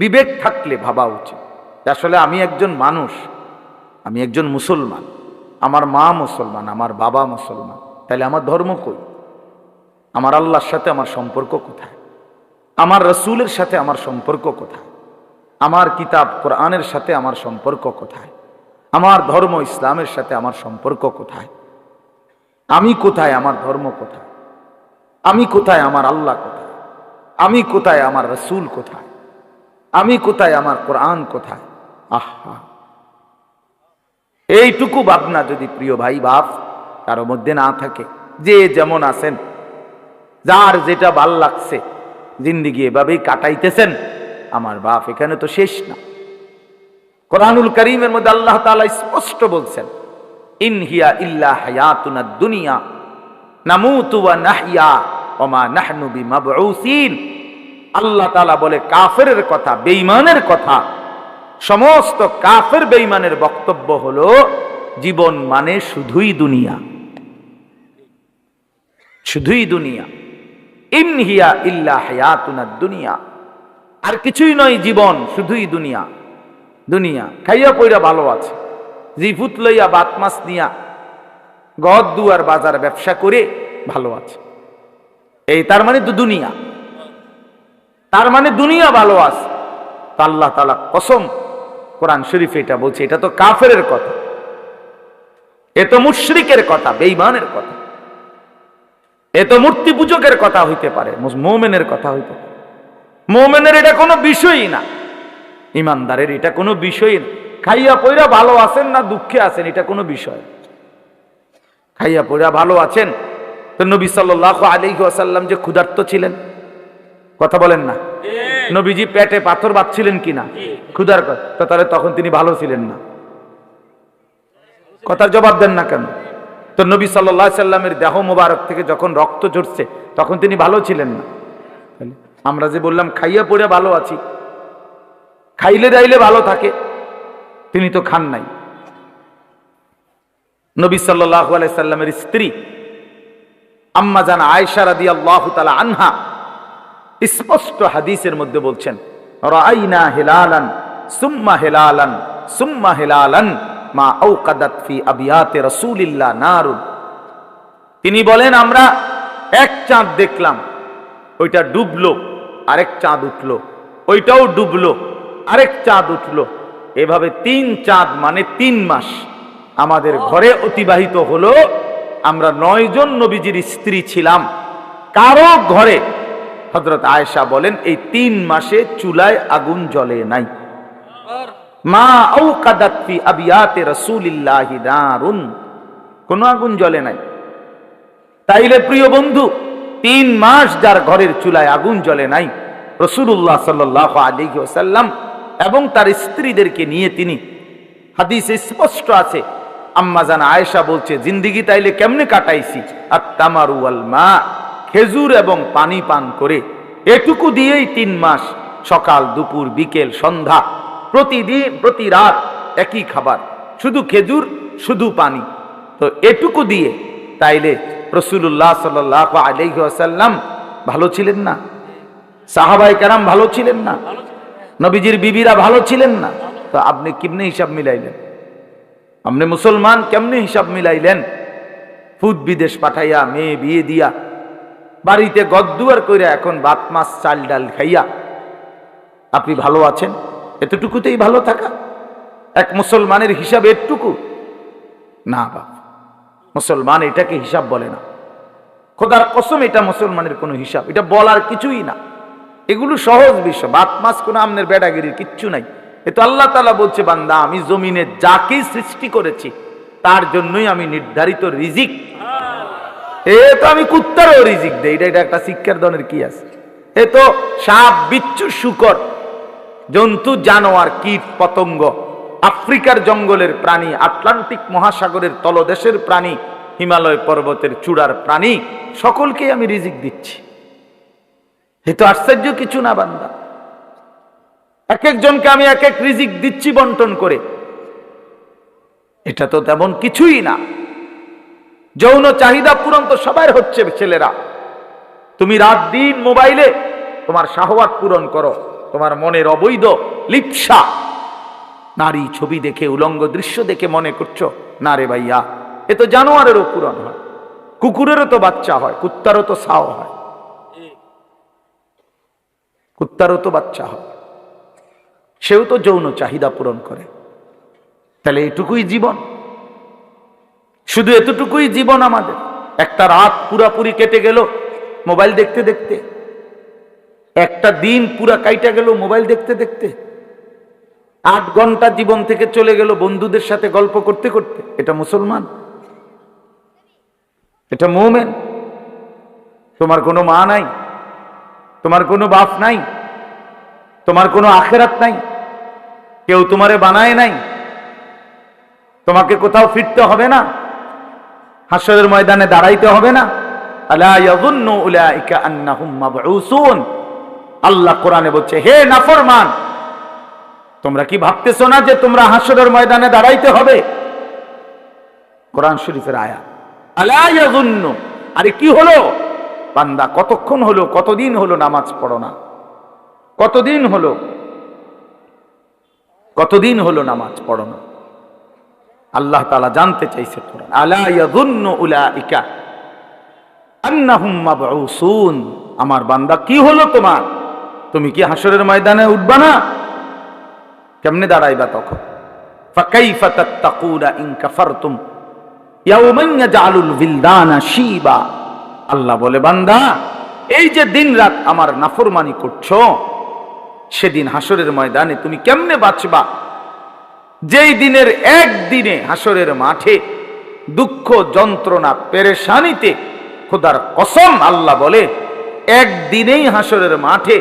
বিবেক থাকলে ভাবা উচিত আসলে আমি একজন মানুষ, আমি একজন মুসলমান, আমার মা মুসলমান, আমার বাবা মুসলমান, তাহলে আমার ধর্ম কই? আমার আল্লাহর সাথে আমার সম্পর্ক কোথায়? আমার রসুলের সাথে আমার সম্পর্ক কোথায়? আমার কিতাব কোরআনের সাথে আমার সম্পর্ক কোথায়? আমার ধর্ম ইসলামের সাথে আমার সম্পর্ক কোথায়? আমি কোথায়? আমার ধর্ম কোথায়? আমি কোথায়? আমার আল্লাহ কোথায়? আমি কোথায়? আমার রসুল কোথায়? আমি কোথায়? আমার কোরআন কোথায়? আহা, এইটুকু ভাবনা যদি প্রিয় ভাই বাপ কারো মধ্যে না থাকে, যে যেমন আছেন, যার যেটা ভাল লাগছে জিন্দিগি এভাবেই কাটাইতেছেন, আমার বাপ এখানে তো শেষ না। কোরআনুল কারীমের মধ্যে আল্লাহ তাআলা স্পষ্ট বলছেন, ইন হিয়া ইল্লা হায়াতুনা দুনিয়া নামুতু ওয়া নাহইয়া ওয়া মা নাহনু বিমাবউসিন। আল্লাহ তাআলা বলে কাফেরের কথা, বেঈমানের কথা, সমস্ত কাফের বেঈমানের বক্তব্য হলো জীবন মানে শুধুই দুনিয়া, শুধুই দুনিয়া। ইন হিয়া ইল্লা হায়াতুনা দুনিয়া, আর কিছুই নয় জীবন, শুধুই দুনিয়া। দুনিয়া খাইয়া পইরা ভালো আছে, জিফুত লইয়া বাত মাছ নিয়া ঘর দুয়ার বাজার ব্যবসা করে ভালো আছে, এই তার মানে তো দুনিয়া, তার মানে দুনিয়া ভালো আছে। আল্লাহ তাআলা কসম কোরআন শরীফে এটা বলছে, এটা তো কাফেরের কথা, এ তো মুশরিকের কথা, বেঈমানের কথা, এ তো মূর্তি পূজকের কথা হইতে পারে, মুমিনের কথা হইতে পারে। মুমিনের এটা কোনো বিষয়ই না, ইমানদারের এটা কোনো বিষয় না। খাইয়া পয়রা ভালো আছেন না দুঃখে আছেন, এটা কোনো বিষয়। খাইয়া পয়রা ভালো আছেন তো নবী সাল্লাল্লাহু আলাইহি ওয়াসাল্লাম যে ক্ষুধার্ত ছিলেন, কথা বলেন না? নবীজি পেটে পাথর বাঁধছিলেন কিনা ক্ষুধার কথা, তাহলে তখন তিনি ভালো ছিলেন না? কথার জবাব দেন না কেন? তো নবী সাল্লাল্লাহু আলাইহি সাল্লামের দেহ মোবারক থেকে যখন রক্ত ঝরছে তখন তিনি ভালো ছিলেন না? আমরা যে বললাম খাইয়া পড়ে ভালো আছি, খাইলে দাইলে ভালো থাকে, তিনি তো খান নাই। নবী সাল্লাল্লাহু আলাইহি সাল্লামের স্ত্রী আম্মা জান আয়েশা রাদিয়াল্লাহু তাআলা আনহা স্পষ্ট হাদিসের মধ্যে বলছেন, রাআইনা হিলালান সুম্মা হিলালান সুম্মা হিলালান মা আওকাদাত ফি আবিয়াতি রাসূলিল্লাহ নারুন। তিনি বলেন আমরা এক চাঁদ দেখলাম, ওইটা ডুবলো, আরেক চাঁদ উঠলো, ওইটাও ডুবলো, আরেক চাঁদ উঠলো, এভাবে 3 চাঁদ মানে 3 মাস আমাদের ঘরে অতিবাহিত হলো। আমরা 9 জন নবীজির স্ত্রী ছিলাম, কারো ঘরে, হযরত আয়েশা বলেন, এই 3 মাসে চুলায় আগুন জ্বলে নাই। মা আওকাদাত ফি আবিয়াতি রাসূলিল্লাহি নারুন, কোন আগুন জ্বলে নাই। তাইলে প্রিয় বন্ধু, 3 মাস যার ঘরের চুলায় আগুন জ্বলে নাই, রাসূলুল্লাহ সাল্লাল্লাহু আলাইহি ওয়াসাল্লাম এবং তার স্ত্রীদেরকে নিয়ে তিনি, হাদিসে স্পষ্ট আছে, আম্মা জান আয়েশা বলছে, জিন্দেগি তাইলে কেমনে কাটাইছি, আত-তামারু ওয়াল মা, খেজুর এবং পানি পান করে, এটুকু দিয়েই 3 মাস, সকাল দুপুর বিকেল সন্ধ্যা, প্রতিদিন প্রতি রাত একই খাবার, শুধু খেজুর শুধু পানি। তো এটুকু দিয়ে তাইলে রাসূলুল্লাহ সাল্লাল্লাহু আলাইহি ওয়াসাল্লাম ভালো ছিলেন না? সাহাবায়ে কেরাম ভালো ছিলেন না? নবীজির বিবিরা ভালো ছিলেন না? তো আপনি কেমনে হিসাব মিলাইলেন? আপনি মুসলমান কেমনে হিসাব মিলাইলেন? ফুদ বিদেশ পাঠাইয়া, মেয়ে বিয়ে দিয়া, বাড়িতে গদ্দুয়ার কইরা, এখন ভাত মাছ চাল ডাল খাইয়া আপনি ভালো আছেন? এতটুকুতেই ভালো থাকা এক মুসলমানের হিসাব? এটুকু না বাপ, মুসলমান এটাকে হিসাব বলে না। খোদার কসম, এটা মুসলমানের কোনো হিসাব, এটা বলার কিছুই না। এগুলো সহজ বিষয়, ভাত মাছ কোনো আমনের বেড়াগিরির কিচ্ছু নাই। এ তো আল্লাহ তাআলা বলছে, বান্দা আমি জমিনে যাকে সৃষ্টি করেছি তার জন্যই আমি নির্ধারিত রিজিক, এ তো আমি কুত্তারও রিজিক দেই, এটা একটা শিক্ষার ধরনের কি আছে? এ তো সাপ বিচ্ছু শুকর জন্তু জানোয়ার কীট পতঙ্গ, আফ্রিকার জঙ্গলের প্রাণী, আটলান্টিক মহাসাগরের তলদেশের প্রাণী, হিমালয় পর্বতের চূড়ার প্রাণী, সকলকে আমি রিজিক দিচ্ছি। এ তো আশ্চর্য কিছু না বান্দা, এক একজনকে আমি এক এক রিজিক দিচ্ছি বন্টন করে, এটা তো তেমন কিছুই না। যৌন চাহিদা পূরণ তো সবার হচ্ছে ছেলেরা, তুমি রাত দিন মোবাইলে তোমার শাহওয়াত পূরণ করো, তোমার মনের অবৈধ লিপ্সা, নারী ছবি দেখে উলঙ্গ দৃশ্য দেখে মনে করছো না রে ভাইয়া, এ তো জানোয়ারেরও পূরণ হয়, কুকুরেরও তো বাচ্চা হয়, কুত্তারও তো ছাও হয়, কুত্তারও তো বাচ্চা হয়, সেও তো যৌন চাহিদা পূরণ করে। তাহলে এটুকুই জীবন, শুধু এতটুকুই জীবন আমাদের। একটা রাত পুরাপুরি কেটে গেল মোবাইল দেখতে দেখতে, একটা দিন পুরা কাইটা গেল মোবাইল দেখতে দেখতে, 8 ঘন্টা জীবন থেকে চলে গেল বন্ধুদের সাথে গল্প করতে করতে। এটা মুসলমান? এটা মুমিন? তোমার কোনো মা নাই, তোমার কোনো বাপ নাই, তোমার কোনো আখেরাত নাই, কেউ তোমারে বানায় নাই, তোমাকে কোথাও ফিরতে হবে না, হাসরের ময়দানে দাঁড়াইতে হবে না। আলা ইয়াযুন্নু উলাইকা আন্নাহুম মাবউসুন। আল্লাহ কোরআনে বলছে, হে নাফরমান, তোমরা কি ভাবতেছো না যে তোমরা হাসরের ময়দানে দাঁড়াইতে হবে? কোরআন শরীফের আয়াত। আলা ইয়াযুন্নু, আরে কি হলো বান্দা, কতক্ষণ হলো, কতদিন হলো নামাজ পড়ো না? কতদিন হলো, কতদিন হলো নামাজ পড়ো না? আল্লাহ তাআলা জানতে চাইছে কোরআন, আলা ইয়াযুন্নু উলাইকা আন্নাহুম মাবউসুন। আমার বান্দা কি হলো তোমার, তুমি কি হাসরের ময়দানে উঠবা না? কেমনে দাঁড়াইবা তখন? ফাকাইফা তাত্তাকুনা ইন কাফারতুম ইয়াওমান ইয়াজআলুল বিলদানা শিবা। আল্লাহ বলে, বান্দা এই যে দিন রাত আমার নাফরমানি করছো, সেদিন হাসরের ময়দানে তুমি কেমনে বাঁচবা? যেই দিনের একদিনে হাসরের মাঠে দুঃখ যন্ত্রণা পেরেশানিতে, খোদার কসম আল্লাহ বলে, একদিনেই হাসরের মাঠে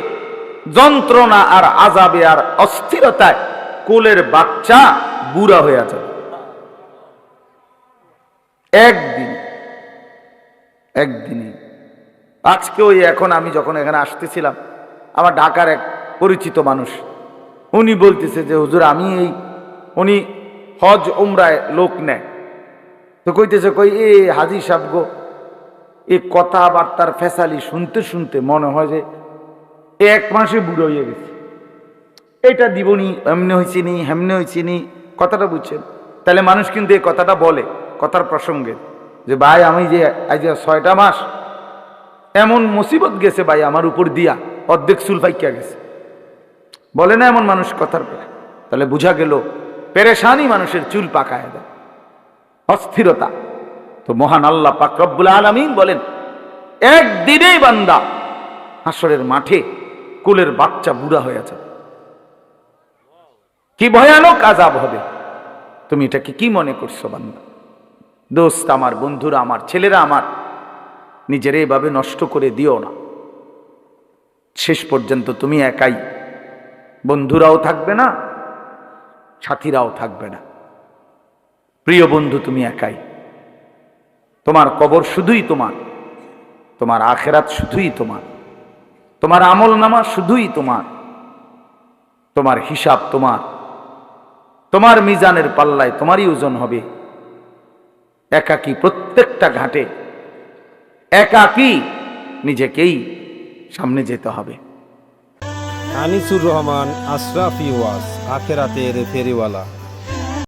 যন্ত্রণা আর আযাবে আর অস্থিরতায় কোলের বাচ্চা বুড়া হয়ে যাবে। একদিনে। আজকে ওই এখন আমি যখন এখানে আসতেছিলাম, আমার ঢাকার এক পরিচিত মানুষ, উনি বলতেছে যে হুজুর আমি এই, উনি হজ উমরায় লোক নেয়, তো কইতেছে কই এ হাজি সাহেব গো, এই কথাবার্তার ফেসালি শুনতে শুনতে মনে হয় যে 1 মাসে বুড়ো হয়ে গেছে, এটা দিবনি, এমনি হয়েছি নি, হেমনে হয়েছি নি, কথাটা বুঝছেন? তাহলে মানুষ কিন্তু এই কথাটা বলে কথার প্রসঙ্গে যে ভাই আমি যে আজ 6টা মাস এমন মুসিবত গেছে ভাই আমার উপর দিয়া, অর্ধেক চুল পাইকা গেছে, বলে না এমন মানুষ কথার পরে? তাহলে বুঝা গেল পেরেশানি মানুষের চুল পাকায় দেয়, অস্থিরতা। তো মহান আল্লাহ পাক রব্বুল আলামিন বলেন, একদিনেই বান্দা হাসরের মাঠে কোলের বাচ্চা বুড়া হয়ে যাবে। কি ভয়ানক আযাব হবে, তুমি এটাকে কি মনে করছো বান্দা? দোস্ত আমার, বন্ধুরা আমার, ছেলেরা আমার, নিজের এভাবে নষ্ট করে দিও না। শেষ পর্যন্ত তুমি একাই, বন্ধুরাও থাকবে না, সাথীরাও থাকবে না, প্রিয় বন্ধু তুমি একাই। তোমার কবর শুধুই তোমার, তোমার আখেরাত শুধুই তোমার, তোমার আমল নামা শুধুই তোমার, তোমার হিসাব তোমার, তোমার মিজানের পাল্লায় তোমারই ওজন হবে। একাকী প্রত্যেকটা ঘাটে একাকী নিজেকেই সামনে যেতে হবে। আনিসুর রহমান, আশরাফি ওয়াজ, আখেরাতের ফেরিওয়ালা।